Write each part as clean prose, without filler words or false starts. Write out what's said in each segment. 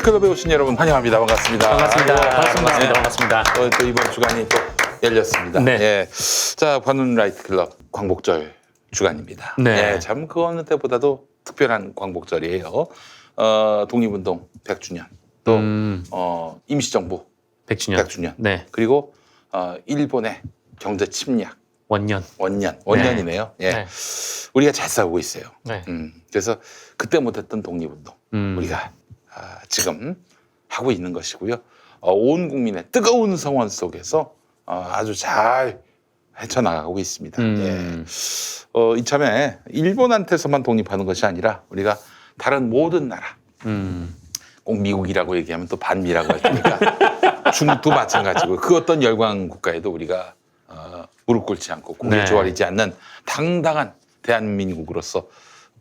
라이트클럽에 오신 여러분 환영합니다. 반갑습니다. 반갑습니다. 아이고, 반갑습니다. 반갑습니다. 또 이번 주간이 또 열렸습니다. 네. 예. 자, 관훈 라이트클럽 광복절 주간입니다. 네. 예, 참 그 어느 때보다도 특별한 광복절이에요. 독립운동 100주년, 또 임시정부 100주년, 네. 그리고 일본의 경제 침략 원년이네요. 예. 네. 우리가 잘 싸우고 있어요. 네. 그래서 그때 못했던 독립운동 우리가 지금 하고 있는 것이고요. 온 국민의 뜨거운 성원 속에서 아주 잘 헤쳐나가고 있습니다. 예. 이참에 일본한테서만 독립하는 것이 아니라 우리가 다른 모든 나라, 꼭 미국이라고 얘기하면 또 반미라고 할 테니까 중국도 마찬가지고 그 어떤 열강 국가에도 우리가 무릎 꿇지 않고 고개 네. 조아리지 않는 당당한 대한민국으로서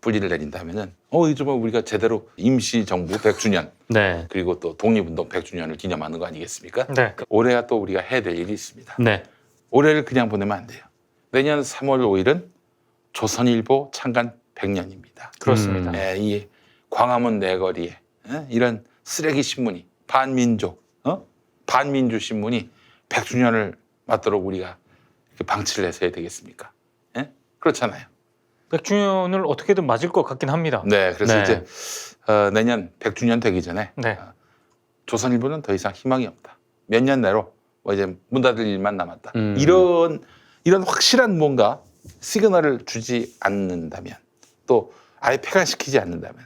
뿌리를 내린다면은 이제 뭐 우리가 제대로 임시정부 100주년 네. 그리고 또 독립운동 100주년을 기념하는 거 아니겠습니까? 네. 올해야 또 우리가 해야 될 일이 있습니다. 네. 올해를 그냥 보내면 안 돼요. 내년 3월 5일은 조선일보 창간 100년입니다. 그렇습니다. 이 광화문 내거리에 이런 쓰레기 신문이 반민주 신문이 100주년을 맞도록 우리가 이렇게 방치를 해서 해야 되겠습니까? 예? 그렇잖아요. 100주년을 어떻게든 맞을 것 같긴 합니다. 네, 그래서 네. 이제 내년 100주년 되기 전에 네. 조선일보는 더 이상 희망이 없다. 몇 년 내로 뭐 이제 문 닫을 일만 남았다. 이런 확실한 뭔가 시그널을 주지 않는다면, 또 아예 폐간시키지 않는다면,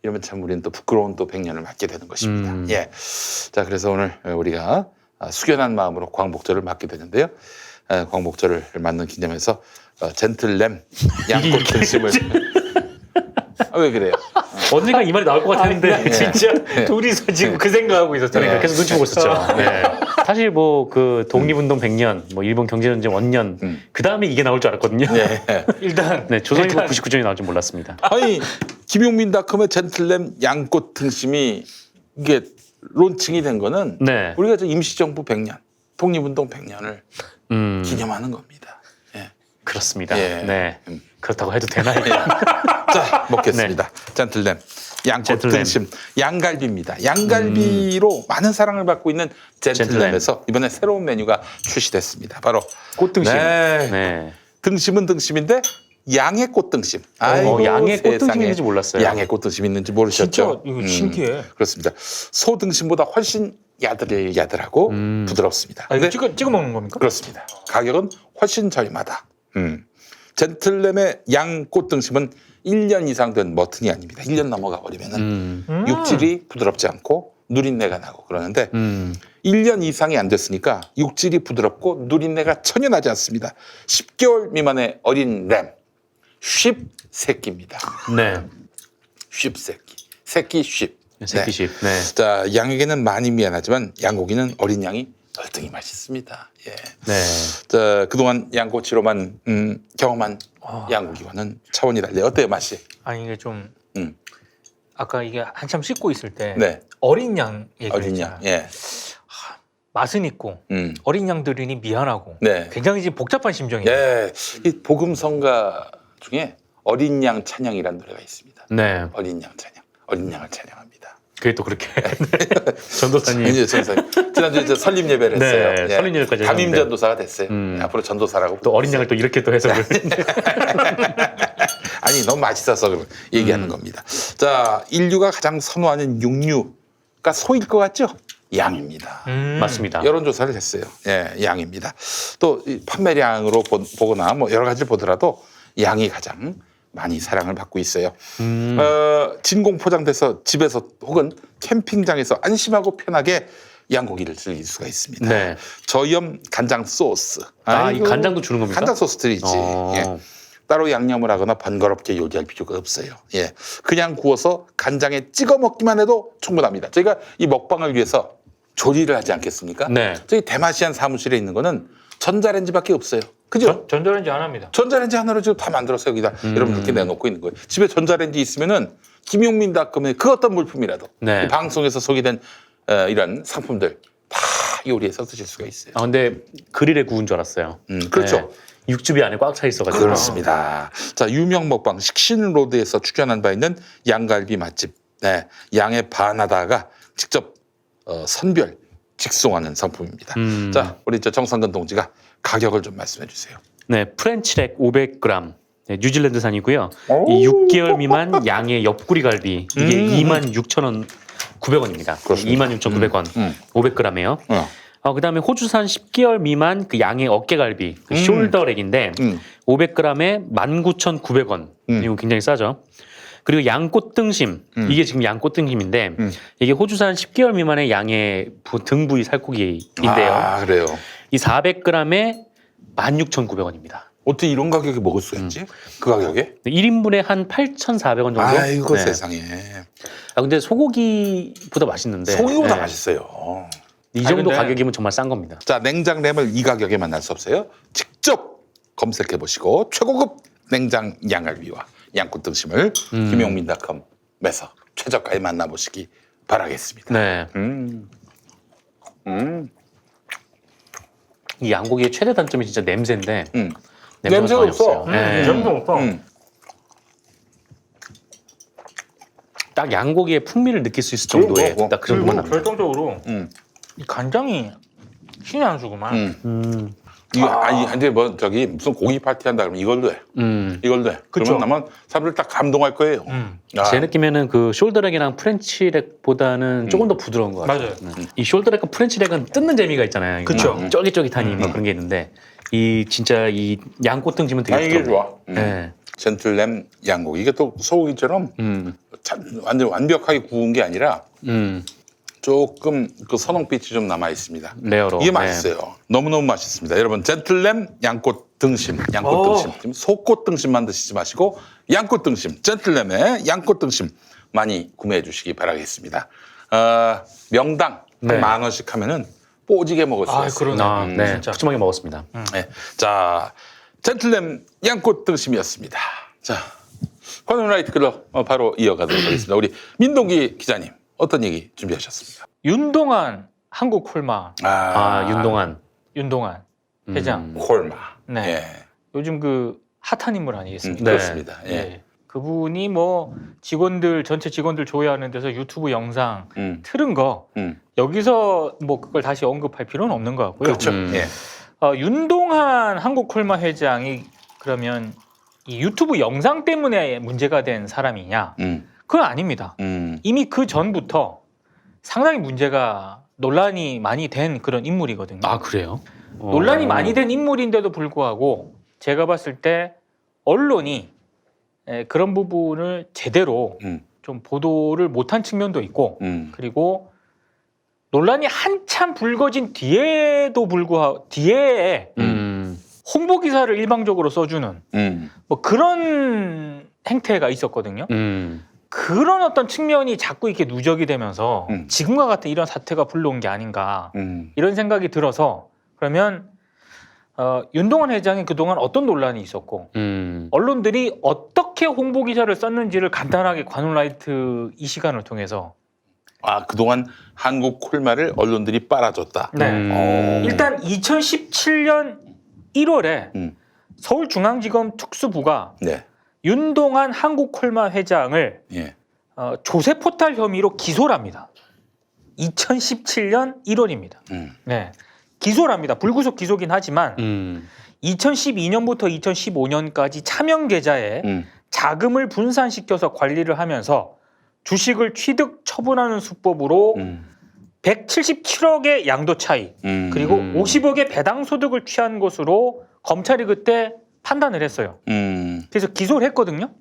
이러면 참 우리는 또 부끄러운 또 100년을 맞게 되는 것입니다. 예. 자, 그래서 오늘 우리가 숙연한 마음으로 광복절을 맞게 되는데요. 광복절을 맞는 기념해서 젠틀램 양꽃 등심을 왜 그래요? 언젠가 이 말이 나올 것 같았는데 진짜 둘이서 지금 그 생각하고 있었잖아요. 그러니까 계속 눈치 보고 있었죠. 네. 사실 뭐 그 독립운동 100년, 뭐 일본 경제전쟁 원년 그 다음에 이게 나올 줄 알았거든요. 네. 일단 네, 조선일보 99전이 나올 줄 몰랐습니다. 아니 김용민닷컴의 젠틀램 양꽃 등심이 이게 론칭이 된 거는 네. 우리가 저 임시정부 100년, 독립운동 100년을 기념하는 겁니다. 예. 그렇습니다. 예. 네. 그렇다고 해도 되나요? 자, 먹겠습니다. 젠틀램 양꽃 젠틀램. 등심 양갈비입니다. 양갈비로 많은 사랑을 받고 있는 젠틀램에서 이번에 새로운 메뉴가 출시됐습니다. 바로 꽃등심. 네. 네. 등심은 등심인데 양의 꽃등심. 아이고, 양의 꽃등심이 세상에. 있는지 몰랐어요. 양의 꽃등심 있는지 모르셨죠? 진짜 이거 신기해. 그렇습니다. 소 등심보다 훨씬 야들야들하고 부드럽습니다. 아, 이거 근데 찍어 먹는 겁니까? 그렇습니다. 가격은 훨씬 저렴하다. 젠틀램의 양 꽃등심은 1년 이상 된 머튼이 아닙니다. 1년 넘어가 버리면은 육질이 부드럽지 않고 누린내가 나고 그러는데 1년 이상이 안 됐으니까 육질이 부드럽고 누린내가 전혀 나지 않습니다. 10개월 미만의 어린 램, 쉽새끼입니다. 네. 쉽새끼. 새끼 쉽. 새끼십. 네. 자, 양에게는 많이 미안하지만 양고기는 어린 양이 열등히 맛있습니다. 예. 네. 자, 그동안 양꼬치로만 경험한 양고기와는 차원이 달라요. 어때요, 맛이? 아니 이게 좀 음. 아까 이게 한참 씻고 있을 때 네. 어린 양 어린 얘기했잖아. 양. 예. 맛은 있고 어린 양들이니 미안하고 네. 굉장히 지금 복잡한 심정이에요. 예. 이 복음성가 중에 어린 양 찬양이라는 노래가 있습니다. 네. 어린 양 찬양. 어린 양을 찬양합니다. 그게 또 그렇게 전도사님. 이제 전도사님. 지난주에 저 설립 예배를 했어요. 네, 설립 예배까지 담임 했는데. 전도사가 됐어요. 예, 앞으로 전도사라고. 또 어린 양을 또 이렇게 또 해석을. 아니 너무 맛있어서 그런 얘기하는 겁니다. 자, 인류가 가장 선호하는 육류가 소일 것 같죠? 양입니다. 맞습니다. 여론조사를 했어요. 예, 양입니다. 또 이 판매량으로 보거나 뭐 여러 가지를 보더라도 양이 가장 많이 사랑을 받고 있어요. 진공 포장돼서 집에서 혹은 캠핑장에서 안심하고 편하게 양고기를 즐길 수가 있습니다. 네. 저염 간장 소스. 이 간장도 주는 겁니까? 간장 소스 드리지. 예. 따로 양념을 하거나 번거롭게 요리할 필요가 없어요. 예. 그냥 구워서 간장에 찍어 먹기만 해도 충분합니다. 저희가 이 먹방을 위해서 조리를 하지 않겠습니까? 네. 저희 대마시안 사무실에 있는 거는 전자레인지밖에 없어요. 그죠? 전자레인지 안 합니다. 전자레인지 하나로 지금 다 만들어서 여기다 여러분들께 내놓고 있는 거예요. 집에 전자레인지 있으면은 김용민닷컴의 그 어떤 물품이라도 네. 이 방송에서 소개된 이런 상품들 다 요리해서 드실 수가 있어요. 아 근데 그릴에 구운 줄 알았어요. 그렇죠. 네. 육즙이 안에 꽉 차 있어가지고. 그렇습니다. 자, 유명 먹방 식신로드에서 출연한 바 있는 양갈비 맛집 네, 양에 반하다가 직접 선별 직송하는 상품입니다. 자, 우리 정상근 동지가 가격을 좀 말씀해 주세요. 네, 프렌치렉 500g. 네, 뉴질랜드산이고요. 오. 이 6개월 미만 양의 옆구리 갈비 이게 26,900원입니다. 그렇습니다. 26,900원 500g이에요. 그다음에 호주산 10개월 미만 그 양의 어깨갈비 그 숄더렉인데 500g에 19,900원. 이거 굉장히 싸죠. 그리고 양꽃등심 이게 지금 양꽃등심인데 이게 호주산 10개월 미만의 양의 등 부위 살코기인데요. 아, 그래요. 이 400g에 16,900원입니다. 어떻게 이런 가격에 먹을 수가 있지? 그 가격에? 1인분에 한 8,400원 정도? 아이고 네. 세상에. 근데 소고기보다 맛있는데 소고기보다 네. 맛있어요. 이 정도 근데- 가격이면 정말 싼 겁니다. 자, 냉장램을 이 가격에 만날 수 없어요. 직접 검색해 보시고 최고급 냉장 양갈비와 양꽃등심을 김용민닷컴에서 최저가에 만나보시기 바라겠습니다. 네. 이 양고기의 최대 단점이 진짜 냄새인데 냄새가 전혀 없어. 없어요. 네. 점점 오빠. 딱 양고기의 풍미를 느낄 수 있을 정도의 그리고 딱 그 정도만 납니다. 결정적으로 이 간장이 신이 안 주구만. 이거 아니 근데 뭐 저기 무슨 고기 파티 한다 그러면 이걸로 해. 이걸로 해. 그쵸. 그러면 아마 사람들 딱 감동할 거예요. 아, 제 느낌에는 그 숄더렉이랑 프렌치렉보다는 조금 더 부드러운 것 같아요. 맞아요. 이 숄더렉과 프렌치렉은 뜯는 재미가 있잖아요. 이거 그쵸. 쫄깃쫄깃하니 막 그런 게 있는데 이 진짜 이 양꽃등심은 되게 아, 이게 부드러워요. 좋아. 네. 젠틀램 양고기. 이게 또 소고기처럼 완전 완벽하게 구운 게 아니라 조금 그 선홍빛이 좀 남아 있습니다. 레어로. 이게 네. 맛있어요. 너무너무 맛있습니다. 여러분 젠틀램 양꽃 등심, 지금 소꽃 등심만 드시지 마시고 양꽃 등심, 젠틀램의 양꽃 등심 많이 구매해 주시기 바라겠습니다. 명당 네. 한 10,000원씩 하면은 뽀지게 먹을 수가 아, 있어요. 그러네. 네, 진짜. 푸짐하게 먹었습니다. 네. 자, 젠틀램 양꽃 등심이었습니다. 자, 커널라이트 클럽 바로 이어가도록 하겠습니다. 우리 민동기 기자님 어떤 얘기 준비하셨습니까? 윤동한 한국 콜마 윤동한. 윤동한 회장. 콜마. 네. 예. 요즘 그 핫한 인물 아니겠습니까? 네. 그렇습니다. 예. 네. 그분이 뭐 전체 직원들 조회하는 데서 유튜브 영상 틀은 거 여기서 뭐 그걸 다시 언급할 필요는 없는 것 같고요. 그렇죠. 예. 윤동한 한국 콜마 회장이 그러면 이 유튜브 영상 때문에 문제가 된 사람이냐? 그건 아닙니다. 이미 그 전부터 상당히 논란이 많이 된 그런 인물이거든요. 아, 그래요? 논란이 많이 된 인물인데도 불구하고 제가 봤을 때 언론이 그런 부분을 제대로 좀 보도를 못한 측면도 있고 그리고 논란이 한참 불거진 뒤에도 불구하고 뒤에 홍보 기사를 일방적으로 써주는 뭐 그런 행태가 있었거든요. 그런 어떤 측면이 자꾸 이렇게 누적이 되면서 지금과 같은 이런 사태가 불러온 게 아닌가 이런 생각이 들어서 그러면 윤동한 회장이 그동안 어떤 논란이 있었고 언론들이 어떻게 홍보 기사를 썼는지를 간단하게 관훈라이트 이 시간을 통해서 그동안 한국 콜마를 언론들이 빨아줬다. 네. 일단 2017년 1월에 서울중앙지검 특수부가 네. 윤동한 한국콜마 회장을 예. 조세 포탈 혐의로 기소를 합니다. 2017년 1월입니다. 네. 기소를 합니다. 불구속 기소긴 하지만 2012년부터 2015년까지 차명 계좌에 자금을 분산시켜서 관리를 하면서 주식을 취득 처분하는 수법으로 177억의 양도 차익 그리고 50억의 배당 소득을 취한 것으로 검찰이 그때 판단을 했어요. 그래서 기소를 했거든요.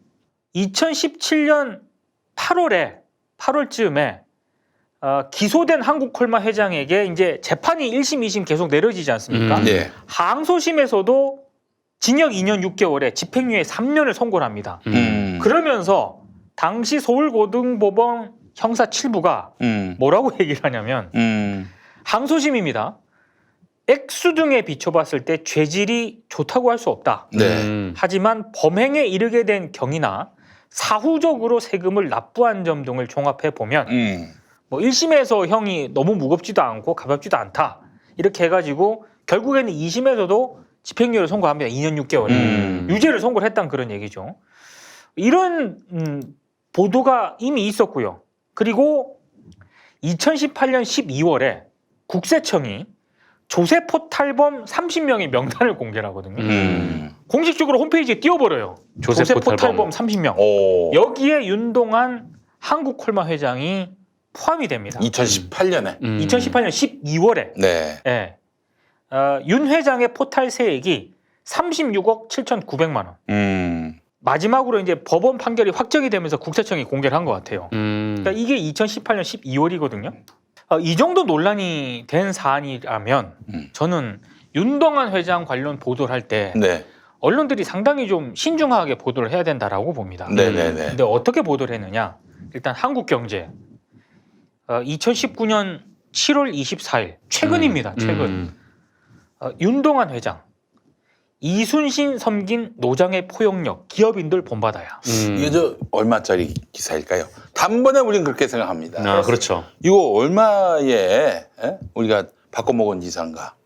2017년 8월쯤에 기소된 한국콜마 회장에게 이제 재판이 1심, 2심 계속 내려지지 않습니까? 네. 항소심에서도 징역 2년 6개월에 집행유예 3년을 선고를 합니다. 그러면서 당시 서울고등법원 형사 7부가 뭐라고 얘기를 하냐면 항소심입니다. 액수 등에 비춰봤을 때 죄질이 좋다고 할 수 없다. 네. 하지만 범행에 이르게 된 경위나 사후적으로 세금을 납부한 점 등을 종합해 보면 뭐 1심에서 형이 너무 무겁지도 않고 가볍지도 않다. 이렇게 해가지고 결국에는 2심에서도 집행유예를 선고합니다. 2년 6개월에. 유죄를 선고를 했다는 그런 얘기죠. 이런 보도가 이미 있었고요. 그리고 2018년 12월에 국세청이 조세포 탈범 30명의 명단을 공개를 하거든요. 공식적으로 홈페이지에 띄워버려요. 조세포 탈범 30명. 여기에 윤동한 한국콜마 회장이 포함이 됩니다. 2018년에. 2018년 12월에. 네. 네. 윤 회장의 포탈 세액이 36억 7,900만 원. 마지막으로 이제 법원 판결이 확정이 되면서 국세청이 공개를 한 것 같아요. 그러니까 이게 2018년 12월이거든요. 이 정도 논란이 된 사안이라면 저는 윤동한 회장 관련 보도를 할 때 네. 언론들이 상당히 좀 신중하게 보도를 해야 된다라고 봅니다. 네네네. 근데 어떻게 보도를 했느냐? 일단 한국경제 2019년 7월 24일 최근입니다. 최근 윤동한 회장 이순신 섬긴 노장의 포용력 기업인들 본받아야. 이게 저 얼마짜리 기사일까요? 단번에 우리는 그렇게 생각합니다. 아, 그렇죠. 이거 얼마에 우리가 바꿔먹은 기사인가?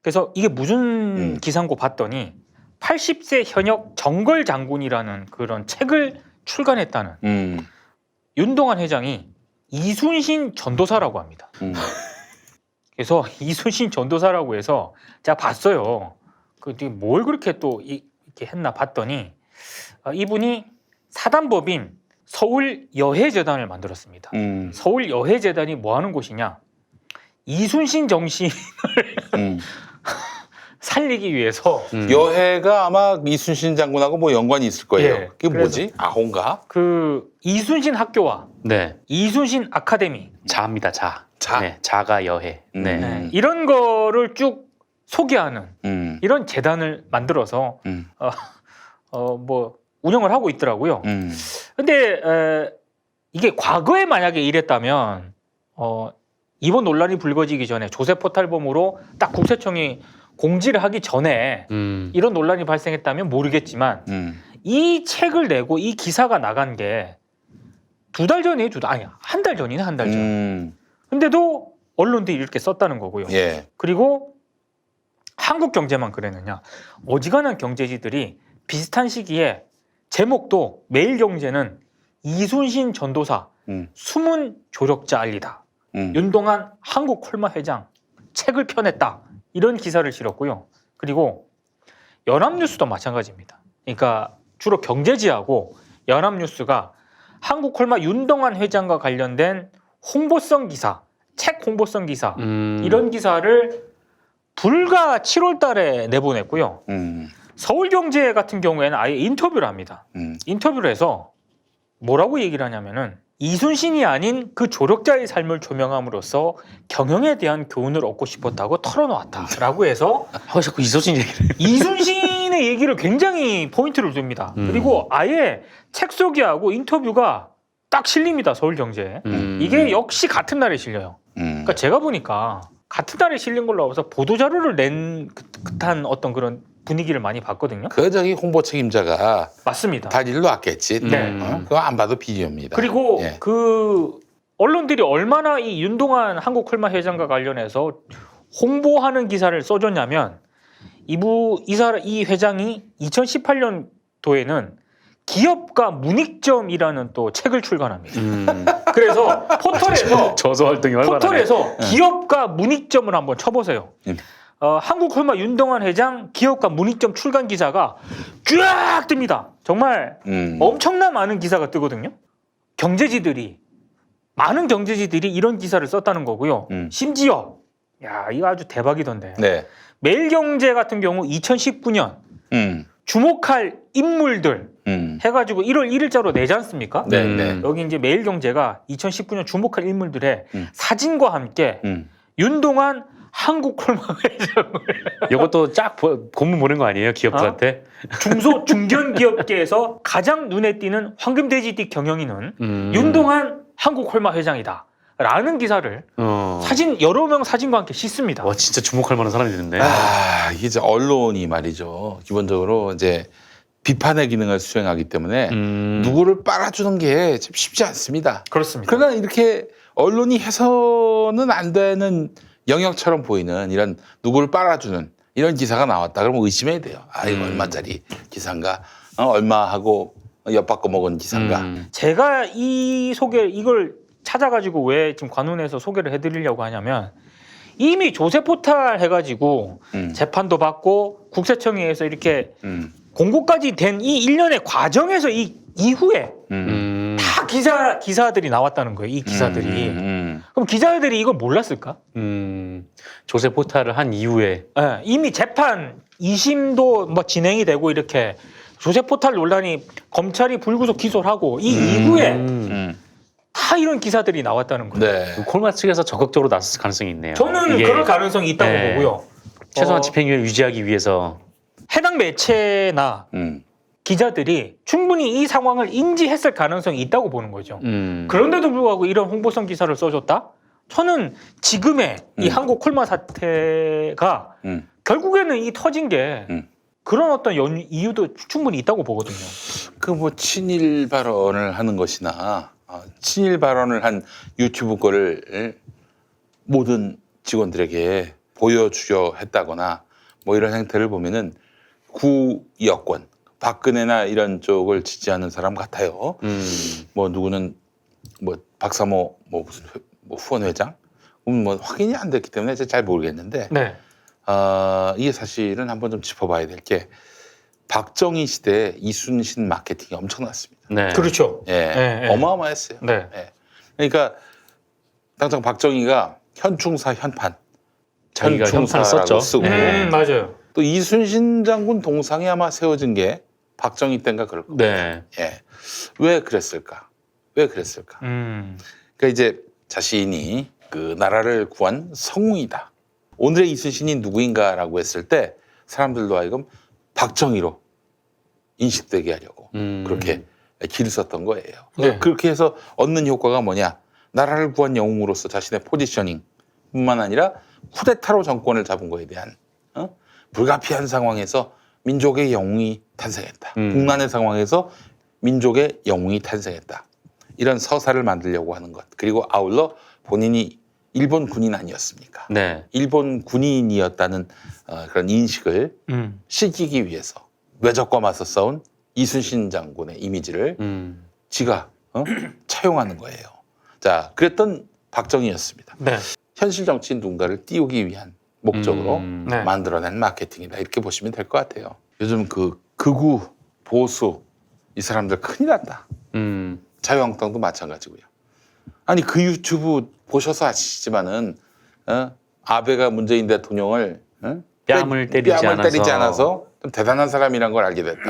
그래서 이게 무슨 기사인고 봤더니 80세 현역 정걸 장군이라는 그런 책을 출간했다는 윤동한 회장이 이순신 전도사라고 합니다. 그래서 이순신 전도사라고 해서 제가 봤어요. 뭘 그렇게 또 이렇게 했나 봤더니 이분이 사단법인 서울여해재단을 만들었습니다. 서울여해재단이 뭐 하는 곳이냐? 이순신 정신을 살리기 위해서 여해가 아마 이순신 장군하고 뭐 연관이 있을 거예요. 예, 그게 뭐지? 아호인가? 그 이순신 학교와 네. 이순신 아카데미 자입니다. 자. 자? 네, 자가 여해. 네. 네, 이런 거를 쭉 소개하는 이런 재단을 만들어서 뭐 운영을 하고 있더라고요. 근데 이게 과거에 만약에 이랬다면 이번 논란이 불거지기 전에 조세포 탈범으로 딱 국세청이 공지를 하기 전에 이런 논란이 발생했다면 모르겠지만 이 책을 내고 이 기사가 나간 게 2달 전이에요. 아니 한 달 전이네. 한 달 전. 근데도 언론들이 이렇게 썼다는 거고요. 예. 그리고 한국경제만 그랬느냐. 어지간한 경제지들이 비슷한 시기에 제목도 매일경제는 이순신 전도사 숨은 조력자 알리다. 윤동한 한국콜마 회장 책을 펴냈다. 이런 기사를 실었고요. 그리고 연합뉴스도 마찬가지입니다. 그러니까 주로 경제지하고 연합뉴스가 한국콜마 윤동한 회장과 관련된 홍보성 기사, 책 홍보성 기사 이런 기사를 불과 7월 달에 내보냈고요. 서울경제 같은 경우에는 아예 인터뷰를 합니다. 인터뷰를 해서 뭐라고 얘기를 하냐면은 이순신이 아닌 그 조력자의 삶을 조명함으로써 경영에 대한 교훈을 얻고 싶었다고 털어놓았다라고 해서 자꾸 이순신 얘기를. 이순신의 얘기를 굉장히 포인트를 줍니다. 그리고 아예 책 소개하고 인터뷰가 딱 실립니다. 서울경제에. 이게 역시 같은 날에 실려요. 그러니까 제가 보니까 같은 날에 실린 걸로 알아서 보도자료를 낸 듯한 어떤 그런 분위기를 많이 봤거든요. 그 저기 홍보 책임자가 맞습니다. 다리를 놨겠지. 네. 그거 안 봐도 비디오입니다. 그리고 예. 그 언론들이 얼마나 이 윤동한 한국콜마 회장과 관련해서 홍보하는 기사를 써줬냐면 이 회장이 2018년도에는 기업가 문익점이라는 또 책을 출간합니다. 그래서 포털에서 저서 활동이 활발하네. 포털에서 기업가 문익점을 한번 쳐보세요. 한국콜마 윤동한 회장 기업가 문익점 출간 기사가 쫙 뜹니다. 정말 엄청난 많은 기사가 뜨거든요. 많은 경제지들이 이런 기사를 썼다는 거고요. 심지어 야 이거 아주 대박이던데. 네. 매일경제 같은 경우 2019년 주목할 인물들 해가지고 1월 1일자로 내지 않습니까? 네, 네. 여기 이제 매일경제가 2019년 주목할 인물들의 사진과 함께 윤동한 한국콜마 회장을 이것도 쫙 고문 보는 거 아니에요? 기업들한테? 중소 중견 기업계에서 가장 눈에 띄는 황금돼지띠 경영인은 윤동한 한국콜마 회장이다. 라는 기사를 사진 여러 명 사진과 함께 싣습니다. 와 진짜 주목할 만한 사람이 됐네. 이게 이제 언론이 말이죠. 기본적으로 이제 비판의 기능을 수행하기 때문에 누구를 빨아주는 게 참 쉽지 않습니다. 그렇습니다. 그러나 이렇게 언론이 해서는 안 되는 영역처럼 보이는 이런 누구를 빨아주는 이런 기사가 나왔다 그러면 의심해야 돼요. 이거 얼마짜리 기사인가? 얼마 하고 엿바꿔 먹은 기사인가. 제가 이걸 찾아가지고 왜 지금 관훈에서 소개를 해드리려고 하냐면 이미 조세포탈 해가지고 재판도 받고 국세청에서 이렇게 공고까지 된 이 일련의 과정에서 이 이후에 다 기사들이 나왔다는 거예요. 이 기사들이. 그럼 기자들이 이걸 몰랐을까? 조세 포탈을 한 이후에 네, 이미 재판 2심도 뭐 진행이 되고 이렇게 조세 포탈 논란이 검찰이 불구속 기소를 하고 이 이후에 다 이런 기사들이 나왔다는 거예요. 네. 콜마 측에서 적극적으로 나섰을 가능성이 있네요. 저는 이게 그럴 가능성이 있다고 네. 보고요. 최소한 집행유예를 유지하기 위해서 해당 매체나 기자들이 충분히 이 상황을 인지했을 가능성이 있다고 보는 거죠. 그런데도 불구하고 이런 홍보성 기사를 써줬다? 저는 지금의 이 한국 콜마 사태가 결국에는 이 터진 게 그런 어떤 이유도 충분히 있다고 보거든요. 그 뭐 친일 발언을 하는 것이나 친일 발언을 한 유튜브 거를 모든 직원들에게 보여주려 했다거나 뭐 이런 행태를 보면은 구여권 박근혜나 이런 쪽을 지지하는 사람 같아요. 뭐 누구는 뭐 박사모 뭐 무슨 뭐 후원회장 뭐 확인이 안 됐기 때문에 제가 잘 모르겠는데 네. 이게 사실은 한번 좀 짚어봐야 될 게 박정희 시대에 이순신 마케팅이 엄청났습니다. 네. 그렇죠. 예, 네. 어마어마했어요. 네. 예. 그러니까 당장 박정희가 현충사 현판, 자기가 현판을 현충사라고 썼죠. 쓰고 맞아요. 또 이순신 장군 동상이 아마 세워진 게 박정희 때인가 그럴 겁니다. 네. 예. 왜 그랬을까? 왜 그랬을까? 그러니까 이제 자신이 그 나라를 구한 성웅이다. 오늘의 이순신이 누구인가라고 했을 때 사람들로 하여금 박정희로 인식되게 하려고 그렇게 길을 썼던 거예요. 네. 그렇게 해서 얻는 효과가 뭐냐? 나라를 구한 영웅으로서 자신의 포지셔닝뿐만 아니라 쿠데타로 정권을 잡은 거에 대한 불가피한 상황에서 민족의 영웅이 탄생했다. 국난의 상황에서 민족의 영웅이 탄생했다. 이런 서사를 만들려고 하는 것. 그리고 아울러 본인이 일본 군인 아니었습니까? 네. 일본 군인이었다는 그런 인식을 시키기 위해서 외적과 맞서 싸운 이순신 장군의 이미지를 지가 차용하는 거예요. 자, 그랬던 박정희였습니다. 네. 현실 정치인 누군가를 띄우기 위한 목적으로 네. 만들어낸 마케팅이다 이렇게 보시면 될 것 같아요. 요즘 그 극우 보수 이 사람들 큰일 났다. 자유한국당도 마찬가지고요. 아니 그 유튜브 보셔서 아시지만은 아베가 문재인 대통령을 뺨을 때리지 않아서 좀 대단한 사람이란 걸 알게 됐다.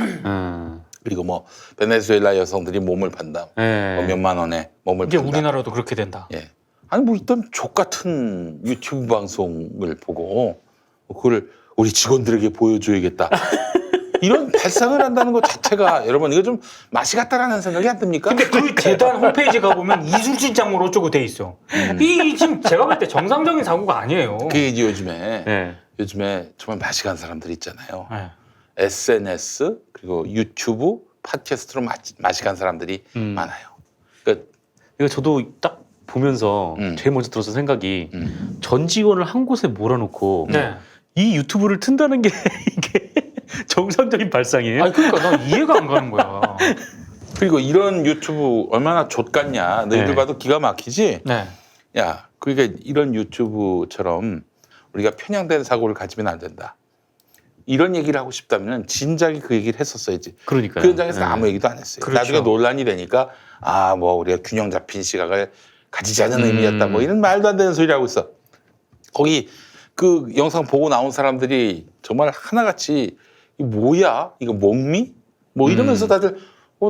그리고 뭐 베네수엘라 여성들이 몸을 판다. 네. 뭐 몇만 원에 몸을 이제 판다. 우리나라도 그렇게 된다. 예. 아니 뭐 있던 족 같은 유튜브 방송을 보고 그걸 우리 직원들에게 보여줘야겠다. 이런 발상을 한다는 것 자체가 여러분 이거 좀 맛이 같다라는 생각이 안 듭니까? 근데 그 재단 홈페이지 가보면 이순신 장군 어쩌고 돼 있어. 이 지금 제가 볼 때 정상적인 사고가 아니에요. 그게 이제 요즘에 네. 정말 맛이 간 사람들 있잖아요. 네. SNS 그리고 유튜브 팟캐스트로 맛이 간 사람들이 많아요. 그러니까 이거 저도 딱 보면서 제일 먼저 들었던 생각이 전 직원을 한 곳에 몰아놓고 네. 이 유튜브를 튼다는 게 이게 정상적인 발상이에요? 아니 그러니까 난 이해가 안 가는 거야. 그리고 이런 유튜브 얼마나 좆같냐. 너희들 네. 봐도 기가 막히지? 네. 야, 그러니까 이런 유튜브처럼 우리가 편향된 사고를 가지면 안 된다. 이런 얘기를 하고 싶다면 진작에 그 얘기를 했었어야지. 그러니까요. 그 현장에서 네. 아무 얘기도 안 했어요. 그렇죠. 나중에 논란이 되니까 뭐 우리가 균형 잡힌 시각을 가지지 않은 의미였다. 뭐 이런 말도 안 되는 소리를 하고 있어. 거기 그 영상 보고 나온 사람들이 정말 하나같이 이거 뭐야? 이거 목미? 뭐 이러면서 다들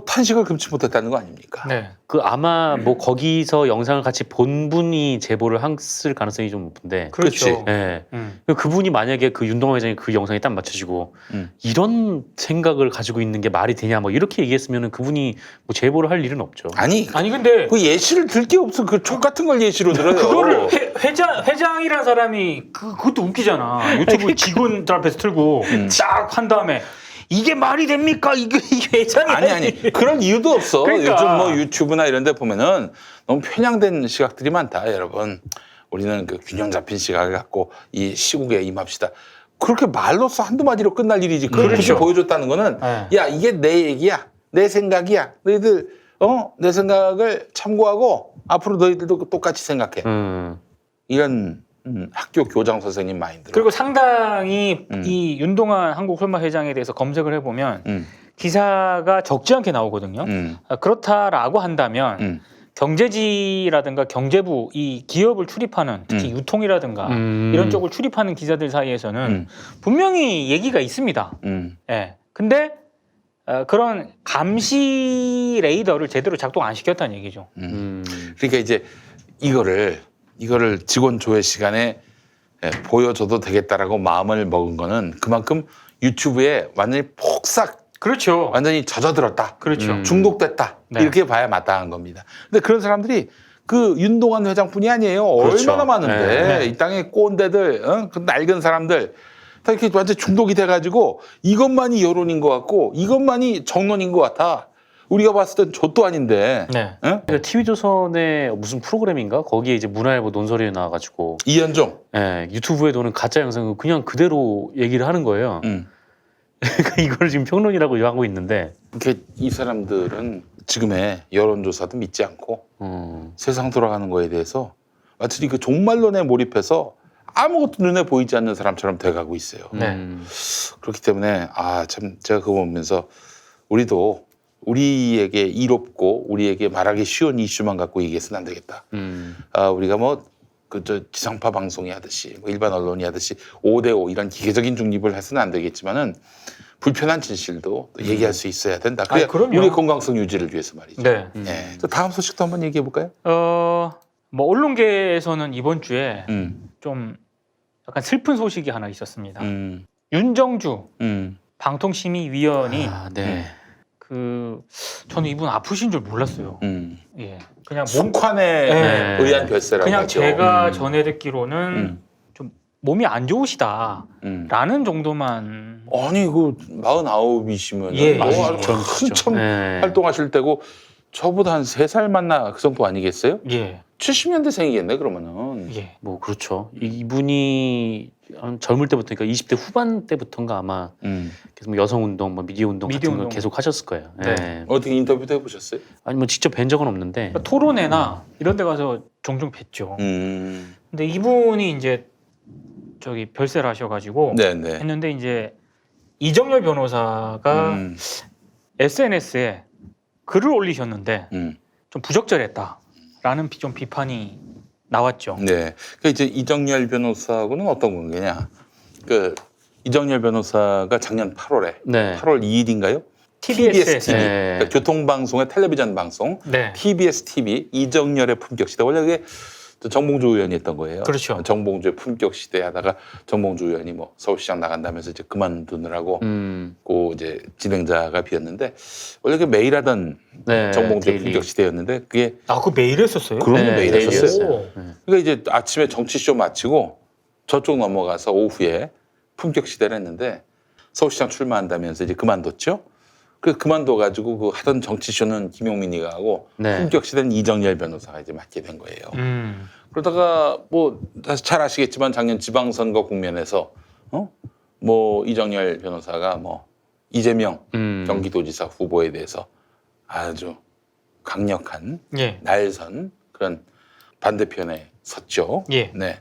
탄식을 금치 못했다는 거 아닙니까? 네. 그 아마 뭐 거기서 영상을 같이 본 분이 제보를 했을 가능성이 좀 높은데. 그렇죠. 네. 그분이 만약에 그 윤동호 회장이 그 영상에 딱 맞춰지고 이런 생각을 가지고 있는 게 말이 되냐 뭐 이렇게 얘기했으면 그분이 뭐 제보를 할 일은 없죠. 아니 근데 그 예시를 들 게 없어. 그 족 같은 걸 예시로 들어요. 그거를 회장이란 사람이 그것도 웃기잖아. 유튜브 직원들 앞에서 틀고 딱 한 다음에 이게 말이 됩니까? 이게 회장이 아니 그런 이유도 없어. 그러니까. 요즘 뭐 유튜브나 이런 데 보면은 너무 편향된 시각들이 많다, 여러분. 우리는 그 균형 잡힌 시각을 갖고 이 시국에 임합시다. 그렇게 말로써 한두 마디로 끝날 일이지. 그걸 그렇죠. 보여줬다는 거는 네. 야, 이게 내 얘기야. 내 생각이야. 너희들 내 생각을 참고하고 앞으로 너희들도 똑같이 생각해. 이런 학교 교장 선생님 마인드. 그리고 상당히 이 윤동환 한국홀마 회장에 대해서 검색을 해보면 기사가 적지 않게 나오거든요. 그렇다라고 한다면 경제지라든가 경제부 이 기업을 출입하는 특히 유통이라든가 이런 쪽을 출입하는 기자들 사이에서는 분명히 얘기가 있습니다. 예. 근데 그런 감시 레이더를 제대로 작동 안 시켰다는 얘기죠. 그러니까 이제 이거를 직원 조회 시간에 보여줘도 되겠다라고 마음을 먹은 거는 그만큼 유튜브에 완전히 폭삭 그렇죠. 완전히 젖어들었다. 그렇죠. 중독됐다. 네. 이렇게 봐야 마땅한 겁니다. 근데 그런 사람들이 그 윤동환 회장뿐이 아니에요. 그렇죠. 얼마나 많은데 네. 이 땅에 꼰대들, 그 낡은 사람들 다 이렇게 완전 중독이 돼가지고 이것만이 여론인 것 같고 이것만이 정론인 것 같아. 우리가 봤을 땐 좆도 아닌데. 네. TV조선의 무슨 프로그램인가? 거기에 이제 문화일보 논설위에 나와가지고 이현종. 유튜브에 도는 가짜 영상을 그냥 그대로 얘기를 하는 거예요. 그러니까 이걸 지금 평론이라고 하고 있는데 그러니까 이 사람들은 지금의 여론조사도 믿지 않고 세상 돌아가는 거에 대해서 마치 그 종말론에 몰입해서 아무것도 눈에 보이지 않는 사람처럼 돼가고 있어요. 네. 그렇기 때문에 참 제가 그거 보면서 우리도 우리에게 이롭고 우리에게 말하기 쉬운 이슈만 갖고 얘기해서는 안 되겠다. 우리가 지상파 방송이 하듯이 일반 언론이 하듯이 5대5 이런 기계적인 중립을 해서는 안 되겠지만은 불편한 진실도 또 얘기할 수 있어야 된다. 그래야 그럼요. 우리의 건강성 유지를 위해서 말이죠. 네. 다음 소식도 한번 얘기해 볼까요? 뭐 언론계에서는 이번 주에 좀 약간 슬픈 소식이 하나 있었습니다. 윤정주 방통심의위원이 네. 저는 이분 아프신 줄 몰랐어요. 예. 그냥 숙환에 의한 별세라고 그냥 하죠. 제가 전해 듣기로는 좀 몸이 안 좋으시다라는 정도만. 아니 49이시면 예, 한참 활동하실 때고 저보다 한 3살 많나 그 정도 아니겠어요? 예. 70년대생이겠네 그러면은. 예. 뭐 그렇죠. 이분이 젊을 때부터 그러니까 20대 후반 때부터인가 아마 계속 뭐 여성운동, 뭐 미디어운동 같은 걸 계속 하셨을 거예요. 네. 네. 어떻게 인터뷰도 해보셨어요? 아니 뭐 직접 뵌 적은 없는데 그러니까 토론회나 이런 데 가서 종종 뵀죠. 근데 이분이 이제 별세를 하셔가지고 네네. 했는데 이제 이정열 변호사가 SNS에 글을 올리셨는데 좀 부적절했다라는 좀 비판이 나왔죠. 네. 그 이제 이정열 변호사하고는 어떤 관계냐? 이정열 변호사가 작년 8월에 8월 2일인가요? TBS TV, 그러니까 교통방송의 텔레비전 방송, TBS TV 이정열의 품격 시대. 원래 그게 정봉주 의원이 했던 거예요. 그렇죠. 정봉주의 품격 시대 하다가 정봉주 의원이 뭐 서울시장 나간다면서 이제 그만두느라고 그 이제 진행자가 비었는데 원래 그 매일 하던 정봉주의 품격 시대였는데 그게 그 매일 했었어요? 그럼요, 매일 했었어요. 네. 그러니까 이제 아침에 정치쇼 마치고 저쪽 넘어가서 오후에 품격 시대를 했는데 서울시장 출마한다면서 이제 그만뒀죠. 그만둬가지고 그 하던 정치쇼는 김용민이가 하고 품격 시대는 이정열 변호사가 이제 맡게 된 거예요. 그러다가 뭐 다시 잘 아시겠지만 작년 지방선거 국면에서 뭐 이정열 변호사가 뭐 이재명 경기도지사 후보에 대해서 아주 강력한 날선 그런 반대편에 섰죠. 네.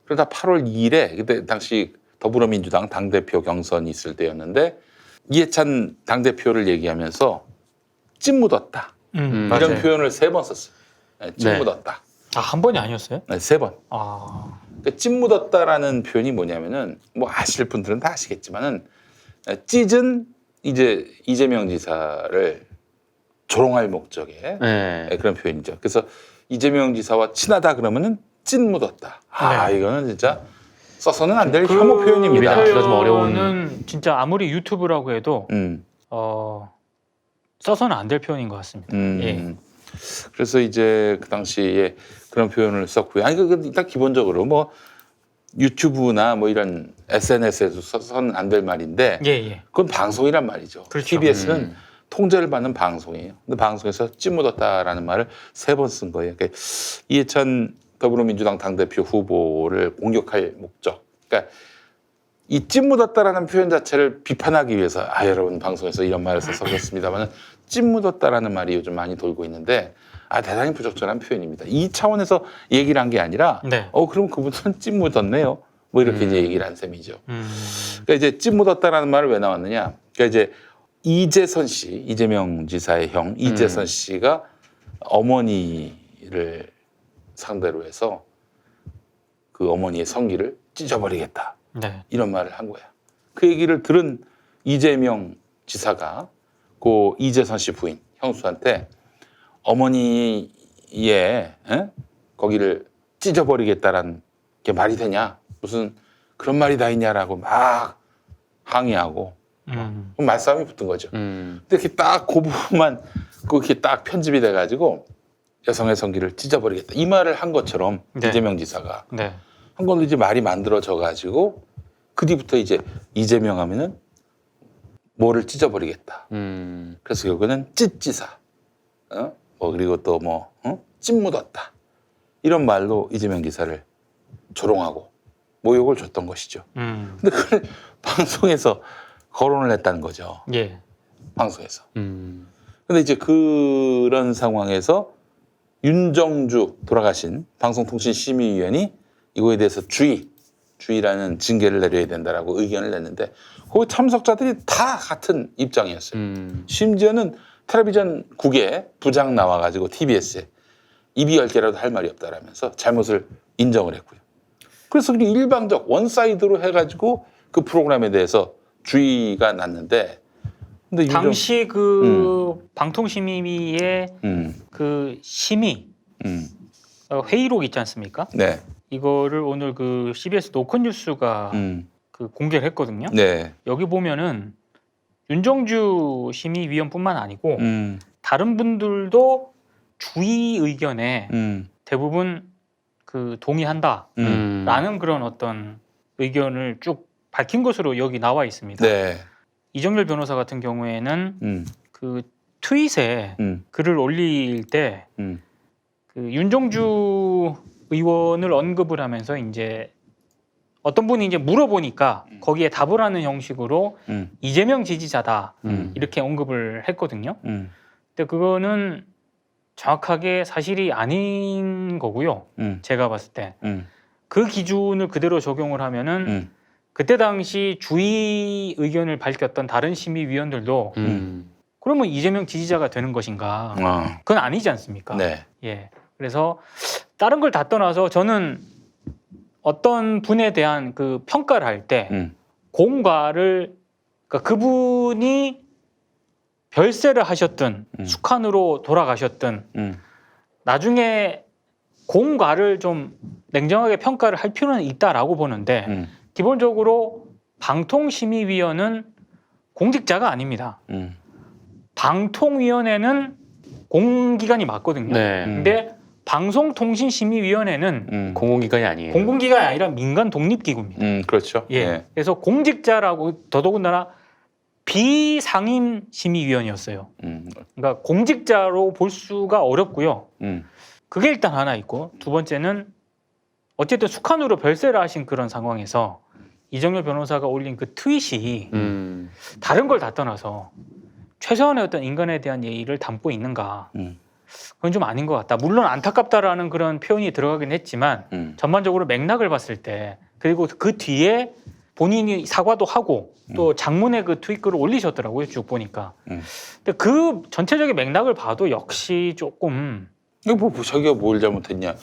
그러다 8월 2일에 그때 당시 더불어민주당 당대표 경선이 있을 때였는데 이해찬 당대표를 얘기하면서 찐 묻었다. 이런 표현을 3번 썼어요. 찐 묻었다. 한 번이 아니었어요? 네, 3번. 그러니까 찐 묻었다라는 표현이 뭐냐면은 뭐 아실 분들은 다 아시겠지만은 찢은 이제 이재명 지사를 조롱할 목적의 그런 표현이죠. 그래서 이재명 지사와 친하다 그러면은 찐 묻었다. 이거는 진짜 써서는 안 될 혐오 표현입니다. 이 좀 어려운. 진짜 아무리 유튜브라고 해도 써서는 안 될 표현인 것 같습니다. 그래서 이제 그 당시에 그런 표현을 썼고요. 일단 기본적으로 뭐 유튜브나 뭐 이런 SNS에서 써서는 안 될 말인데 그건 방송이란 말이죠. 그렇죠. TBS는 통제를 받는 방송이에요. 근데 방송에서 찐묻었다라는 말을 3번 쓴 거예요. 그러니까 이해찬 더불어민주당 당대표 후보를 공격할 목적. 그러니까 이 찐 묻었다라는 표현 자체를 비판하기 위해서 여러분 방송에서 이런 말을 써서 그렇습니다만 찐 묻었다라는 말이 요즘 많이 돌고 있는데 대단히 부적절한 표현입니다. 이 차원에서 얘기를 한 게 아니라 네. 그럼 그분은 찐 묻었네요. 뭐 이렇게 이제 얘기를 한 셈이죠. 그러니까 이제 찐 묻었다라는 말을 왜 나왔느냐? 그러니까 이제 이재선 씨, 이재명 지사의 형 이재선 씨가 어머니를 상대로 해서 그 어머니의 성기를 찢어버리겠다. 네. 이런 말을 한 거야. 그 얘기를 들은 이재명 지사가 그 이재선 씨 부인 형수한테 어머니의 거기를 찢어버리겠다라는 게 말이 되냐? 무슨 그런 말이 다 있냐라고 막 항의하고 말싸움이 붙은 거죠. 근데 이렇게 딱 그 부분만 그렇게 딱 편집이 돼가지고 여성의 성기를 찢어버리겠다 이 말을 한 것처럼 네. 이재명 지사가 네. 한 건도 이제 말이 만들어져가지고 그 뒤부터 이제 이재명 하면은 뭐를 찢어버리겠다. 그래서 결국에는 찢지사, 뭐 그리고 또 뭐 찐 묻었다 이런 말로 이재명 지사를 조롱하고 모욕을 줬던 것이죠. 근데 그걸 방송에서 거론을 했다는 거죠. 예. 방송에서. 근데 이제 그런 상황에서 윤정주 돌아가신 방송통신심의위원이 이거에 대해서 주의라는 징계를 내려야 된다라고 의견을 냈는데 거기 참석자들이 다 같은 입장이었어요. 심지어는 텔레비전국에 부장 나와가지고 TBS에 입이 10개라도 할 말이 없다라면서 잘못을 인정을 했고요. 그래서 그냥 일방적 원사이드로 해가지고 그 프로그램에 대해서 주의가 났는데 근데 당시 그 방통심의위의 그 심의 회의록 있지 않습니까? 네. 이거를 오늘 그 CBS 노컷뉴스가 그 공개를 했거든요. 네. 여기 보면은 윤정주 심의위원뿐만 아니고 다른 분들도 주의 의견에 대부분 그 동의한다라는 그런 어떤 의견을 쭉 밝힌 것으로 여기 나와 있습니다. 네. 이정열 변호사 같은 경우에는 그 트윗에 글을 올릴 때 그 윤정주 의원을 언급을 하면서 이제 어떤 분이 이제 물어보니까 거기에 답을 하는 형식으로 이재명 지지자다 이렇게 언급을 했거든요. 근데 그거는 정확하게 사실이 아닌 거고요. 제가 봤을 때 그 기준을 그대로 적용을 하면은 그때 당시 주의 의견을 밝혔던 다른 심의위원들도 그러면 이재명 지지자가 되는 것인가? 그건 아니지 않습니까? 네. 예. 그래서 다른 걸 다 떠나서 저는 어떤 분에 대한 그 평가를 할 때 공과를 그러니까 그분이 별세를 하셨든 숙한으로 돌아가셨든 나중에 공과를 좀 냉정하게 평가를 할 필요는 있다라고 보는데 기본적으로 방통심의위원은 공직자가 아닙니다. 방통위원회는 공기관이 맞거든요. 네. 근데 방송통신심의위원회는 공공기관이 아니에요. 공공기관이 아니라 민간 독립기구입니다. 그렇죠. 예. 네. 그래서 공직자라고 더더군다나 비상임 심의위원이었어요. 그러니까 공직자로 볼 수가 어렵고요. 그게 일단 하나 있고 두 번째는 어쨌든 숙한으로 별세를 하신 그런 상황에서 이정열 변호사가 올린 그 트윗이 다른 걸 다 떠나서 최소한의 어떤 인간에 대한 예의를 담고 있는가? 그건 좀 아닌 것 같다. 물론 안타깝다라는 그런 표현이 들어가긴 했지만 전반적으로 맥락을 봤을 때 그리고 그 뒤에 본인이 사과도 하고 또 장문의 그 트윗글을 올리셨더라고요. 쭉 보니까. 근데 그 전체적인 맥락을 봐도 역시 조금 이거 뭐 자기가 뭘 잘못했냐?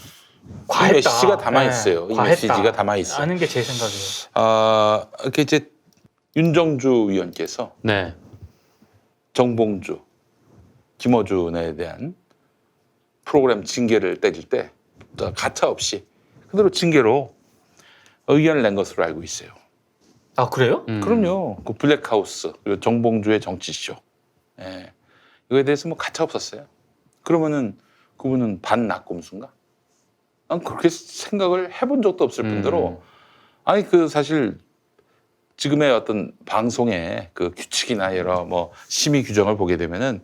과했다. 메시지가 담아 있어요. 이 과했다. 메시지가 담아 있어. 아는 게 제 생각이에요. 이렇게 이제 윤정주 위원께서 네. 정봉주, 김어준에 대한 프로그램 징계를 때릴 때 가차 없이 그대로 징계로 의견을 낸 것으로 알고 있어요. 아 그래요? 그럼요. 그 블랙하우스 그리고 정봉주의 정치쇼. 예. 이거에 대해서 뭐 가차 없었어요. 그러면은 그분은 반낙곰수인가? 난 그렇게 생각을 해본 적도 없을 뿐더러 아니 그 사실 지금의 어떤 방송의 그 규칙이나 여러 뭐 심의 규정을 보게 되면은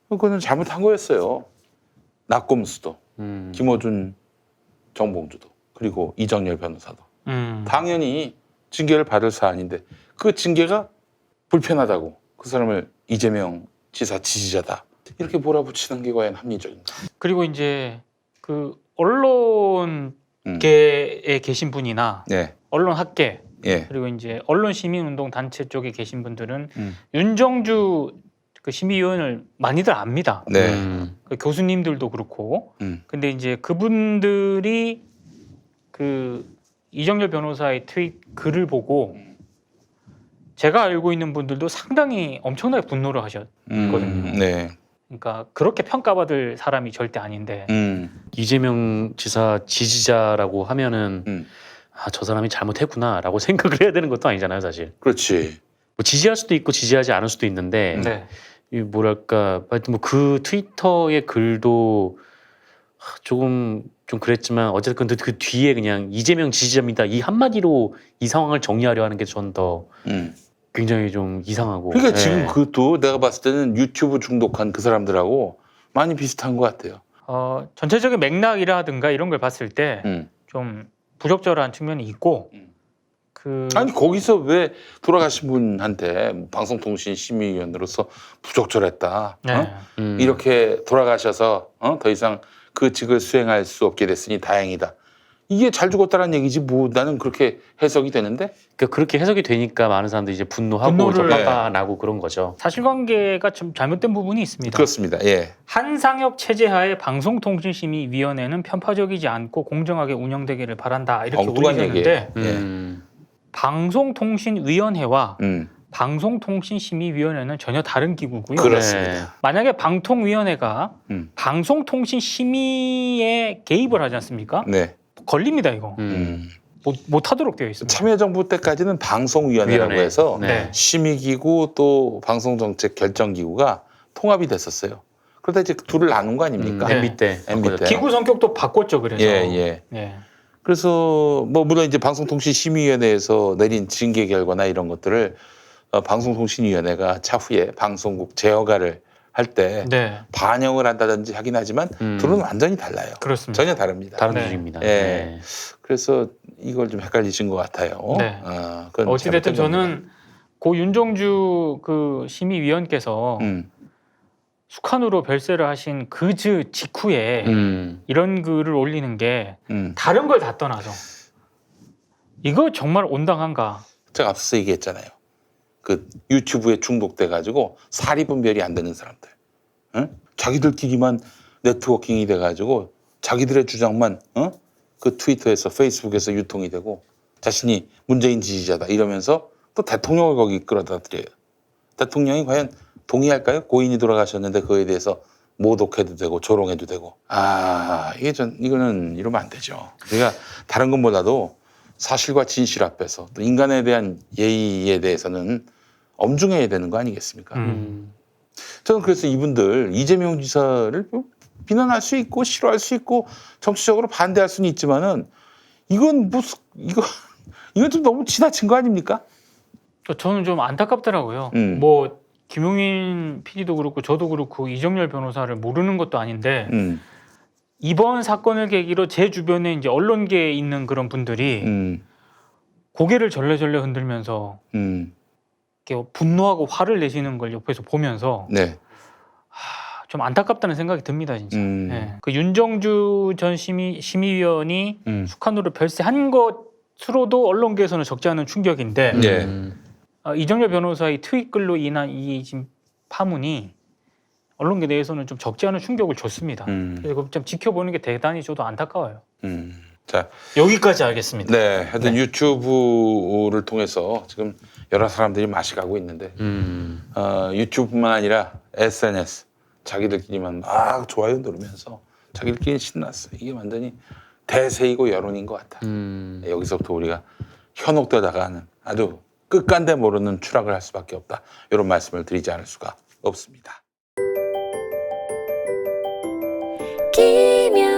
그거는 잘못한 거였어요. 낙곰수도 김어준, 정봉주도 그리고 이정열 변호사도 당연히 징계를 받을 사안인데 그 징계가 불편하다고 그 사람을 이재명 지사 지지자다 이렇게 몰아붙이는 게 과연 합리적인가? 그리고 이제 그 언론계에 계신 분이나 네. 언론학계 예. 그리고 이제 언론시민운동 단체 쪽에 계신 분들은 윤정주 그 심의위원을 많이들 압니다. 네. 그 교수님들도 그렇고. 근데 이제 그분들이 그 이정열 변호사의 트윗 글을 보고 제가 알고 있는 분들도 상당히 엄청나게 분노를 하셨거든요. 네. 그러니까 그렇게 평가받을 사람이 절대 아닌데 이재명 지사 지지자라고 하면은 아, 저 사람이 잘못했구나라고 생각을 해야 되는 것도 아니잖아요, 사실. 그렇지. 뭐 지지할 수도 있고 지지하지 않을 수도 있는데 네. 이 뭐랄까 하여튼 뭐 그 트위터의 글도 조금 좀 그랬지만 어쨌든 그 뒤에 그냥 이재명 지지자입니다 이 한마디로 이 상황을 정리하려 하는 게 전 더 굉장히 좀 이상하고. 그러니까 예. 지금 그것도 내가 봤을 때는 유튜브 중독한 그 사람들하고 많이 비슷한 것 같아요. 전체적인 맥락이라든가 이런 걸 봤을 때 좀 부적절한 측면이 있고 아니 거기서 왜 돌아가신 분한테 방송통신심의위원으로서 부적절했다 네. 이렇게 돌아가셔서 더 이상 그 직을 수행할 수 없게 됐으니 다행이다 이게 잘 죽었다는 얘기지 뭐 나는 그렇게 해석이 되는데 그러니까 그렇게 해석이 되니까 많은 사람들이 이제 분노하고 더 화가 나고 그런 거죠. 사실관계가 좀 잘못된 부분이 있습니다. 그렇습니다. 예. 한상혁 체제하에 방송통신심의위원회는 편파적이지 않고 공정하게 운영되기를 바란다 이렇게 엉뚱한 올리셨는데 얘기예요. 방송통신위원회와 방송통신심의위원회는 전혀 다른 기구고요. 그렇습니다. 네. 만약에 방통위원회가 방송통신심의에 개입을 하지 않습니까? 네. 걸립니다 이거. 못하도록 되어 있습니다. 참여정부 때까지는 방송위원회라고 위원회. 해서 네. 심의기구 또 방송정책 결정기구가 통합이 됐었어요. 그러다 이제 둘을 나눈 거 아닙니까? MB 때. MB 때. 기구 성격도 바꿨죠. 그래서. 예. 그래서 뭐 물론 이제 방송통신심의위원회에서 내린 징계 결과나 이런 것들을 방송통신위원회가 차후에 방송국 재허가를 할 때 네. 반영을 한다든지 하긴 하지만 둘은 완전히 달라요. 그렇습니다. 전혀 다릅니다. 다른 네. 조직입니다. 예. 네. 그래서 이걸 좀 헷갈리신 것 같아요. 네. 그건 어찌됐든 잘못된 저는 고 윤정주 그 심의위원께서 숙한으로 별세를 하신 그 직후에 이런 글을 올리는 게 다른 걸 다 떠나서 이거 정말 온당한가? 제가 앞서 얘기했잖아요. 그 유튜브에 중독돼 가지고 사리 분별이 안 되는 사람들, 응? 자기들끼리만 네트워킹이 돼 가지고 자기들의 주장만 그 트위터에서 페이스북에서 유통이 되고 자신이 문재인 지지자다 이러면서 또 대통령을 거기 끌어다 들여요. 대통령이 과연 동의할까요? 고인이 돌아가셨는데 그거에 대해서 모독해도 되고 조롱해도 되고 이거는 이러면 안 되죠. 그러니까 다른 것보다도 사실과 진실 앞에서 또 인간에 대한 예의에 대해서는 엄중해야 되는 거 아니겠습니까? 저는 그래서 이분들 이재명 지사를 비난할 수 있고 싫어할 수 있고 정치적으로 반대할 수는 있지만은 이건 좀 너무 지나친 거 아닙니까? 저는 좀 안타깝더라고요. 뭐 김용인 PD도 그렇고 저도 그렇고 이정열 변호사를 모르는 것도 아닌데 이번 사건을 계기로 제 주변에 이제 언론계에 있는 그런 분들이 고개를 절레절레 흔들면서 이렇게 분노하고 화를 내시는 걸 옆에서 보면서 네. 좀 안타깝다는 생각이 듭니다, 진짜. 네. 그 윤정주 전 심의위원이 숙한으로 별세한 것으로도 언론계에서는 적지 않은 충격인데 네. 이정열 변호사의 트윗 글로 인한 이 지금 파문이 언론계 내에서는 좀 적지 않은 충격을 줬습니다. 그래서 좀 지켜보는 게 대단히 저도 안타까워요. 자, 여기까지 알겠습니다. 네, 하여튼 유튜브를 통해서 지금 여러 사람들이 마시가고 있는데 유튜브뿐만 아니라 SNS 자기들끼리만 막 좋아요 누르면서 자기들끼리 신났어. 이게 완전히 대세이고 여론인 것 같아. 여기서부터 우리가 현혹되다가는 아주 끝간데 모르는 추락을 할 수밖에 없다. 이런 말씀을 드리지 않을 수가 없습니다. 김현